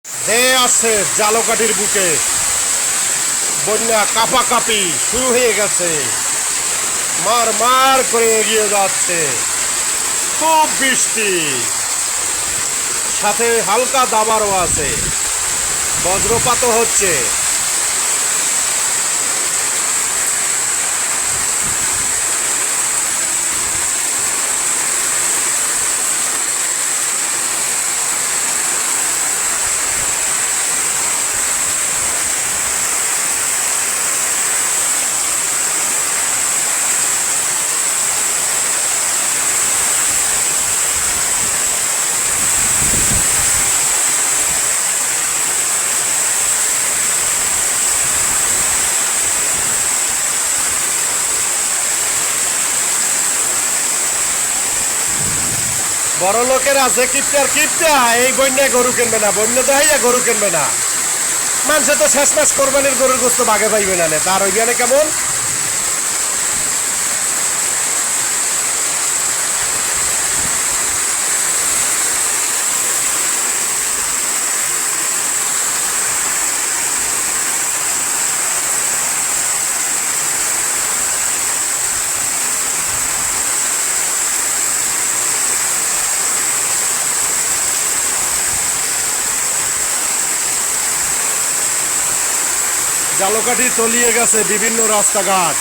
ধেয়ে আসছে জালকাঠির বুকে, বন্যা কাপাকাপি শুরু হয়ে গেছে, মার মার করে এগিয়ে যাচ্ছে। খুব বৃষ্টি, সাথে হালকা দাবারও আছে, বজ্রপাতও হচ্ছে। বড় লোকের আছে কিপটার কিপটা, এই বন্যায় গরু কিনবে না, বন্যা দেখাইয়া গরু কিনবে না। মানুষে তো শেষ মাস কোরবানির গরুর গোস্ত বাগে পাইবে না, তার ওই গানে কেমন। জালকাঠি তলিয়ে গেছে বিভিন্ন রাস্তাঘাট।